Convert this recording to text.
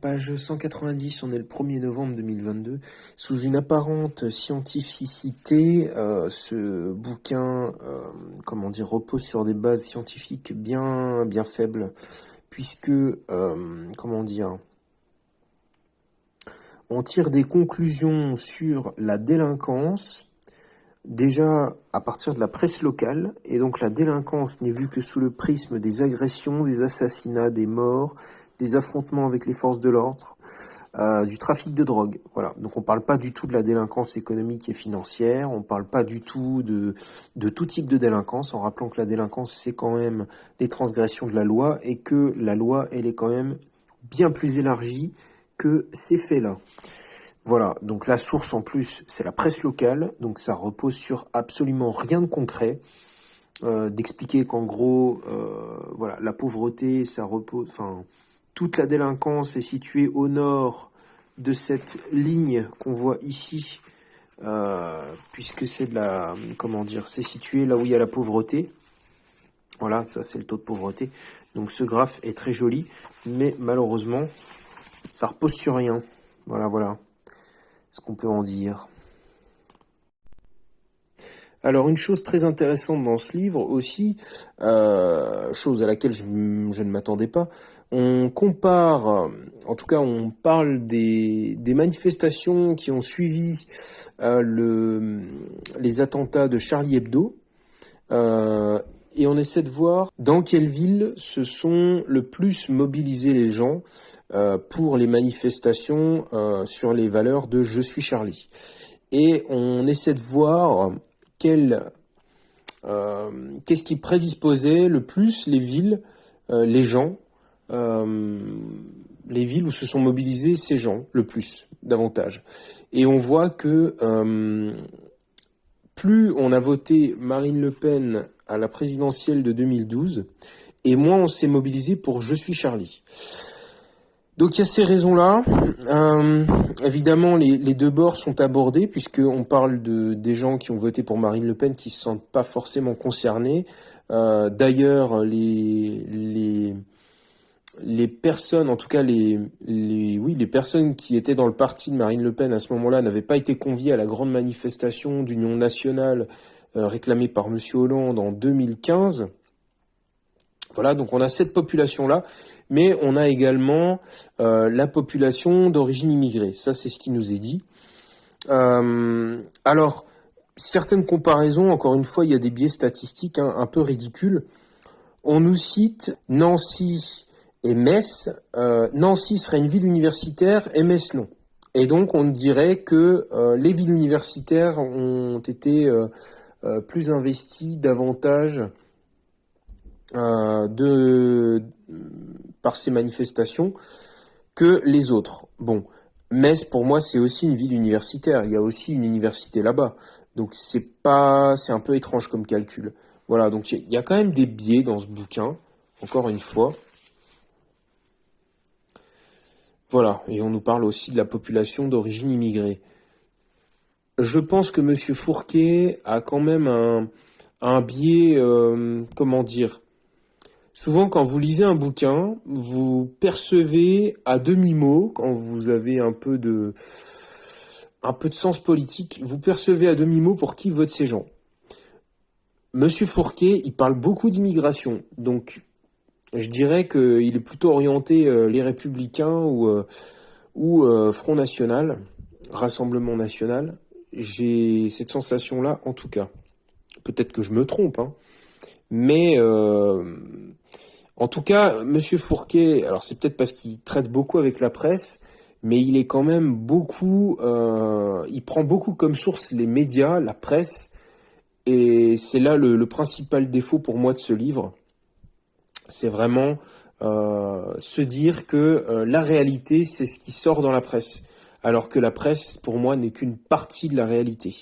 Page 190, on est le 1er novembre 2022. Sous une apparente scientificité, ce bouquin, repose sur des bases scientifiques bien faibles, puisque, on tire des conclusions sur la délinquance, déjà à partir de la presse locale, et donc la délinquance n'est vue que sous le prisme des agressions, des assassinats, des morts, des affrontements avec les forces de l'ordre, du trafic de drogue. Voilà. Donc on parle pas du tout de la délinquance économique et financière, on parle pas du tout de tout type de délinquance, en rappelant que la délinquance c'est quand même les transgressions de la loi et que la loi elle est quand même bien plus élargie que ces faits-là. Voilà, donc la source en plus, c'est la presse locale, donc ça repose sur absolument rien de concret. D'expliquer qu'en gros, la pauvreté, ça repose, toute la délinquance est située au nord de cette ligne qu'on voit ici, puisque c'est c'est situé là où il y a la pauvreté. Voilà, ça c'est le taux de pauvreté. Donc ce graphe est très joli, mais malheureusement, ça repose sur rien. Voilà ce qu'on peut en dire. Alors une chose très intéressante dans ce livre aussi, chose à laquelle je ne m'attendais pas, on compare, en tout cas on parle des manifestations qui ont suivi les attentats de Charlie Hebdo, et on essaie de voir dans quelle ville se sont le plus mobilisés les gens pour les manifestations sur les valeurs de Je suis Charlie. Et on essaie de voir qu'est-ce qui prédisposait le plus les villes, les gens, les villes où se sont mobilisés ces gens le plus, davantage. Et on voit que plus on a voté Marine Le Pen à la présidentielle de 2012, et moins on s'est mobilisé pour Je suis Charlie. Donc il y a ces raisons-là. Évidemment, les deux bords sont abordés, puisqu'on parle des gens qui ont voté pour Marine Le Pen qui se sentent pas forcément concernés. D'ailleurs, les personnes, en tout cas les personnes qui étaient dans le parti de Marine Le Pen à ce moment-là n'avaient pas été conviées à la grande manifestation d'Union nationale réclamée par Monsieur Hollande en 2015. Voilà, donc on a cette population-là, mais on a également la population d'origine immigrée. Ça, c'est ce qui nous est dit. Alors, certaines comparaisons, encore une fois, il y a des biais statistiques un peu ridicules. On nous cite Nancy et Metz. Nancy serait une ville universitaire et Metz non. Et donc, on dirait que les villes universitaires ont été plus investies davantage par ces manifestations que les autres. Bon, Metz pour moi c'est aussi une ville universitaire, il y a aussi une université là-bas, donc c'est un peu étrange comme calcul. Voilà, donc il y a quand même des biais dans ce bouquin, encore une fois. Voilà, et on nous parle aussi de la population d'origine immigrée. Je pense que Monsieur Fourquet a quand même un biais, souvent, quand vous lisez un bouquin, vous percevez à demi-mot, quand vous avez un peu de sens politique, vous percevez à demi-mot pour qui votent ces gens. Monsieur Fourquet, il parle beaucoup d'immigration, donc je dirais qu'il est plutôt orienté les Républicains ou Front National, Rassemblement National. J'ai cette sensation-là, en tout cas. Peut-être que je me trompe, hein. Mais en tout cas, Monsieur Fourquet, alors c'est peut-être parce qu'il traite beaucoup avec la presse, mais il est quand même il prend beaucoup comme source les médias, la presse, et c'est là le principal défaut pour moi de ce livre. C'est vraiment se dire que la réalité, c'est ce qui sort dans la presse, alors que la presse, pour moi, n'est qu'une partie de la réalité.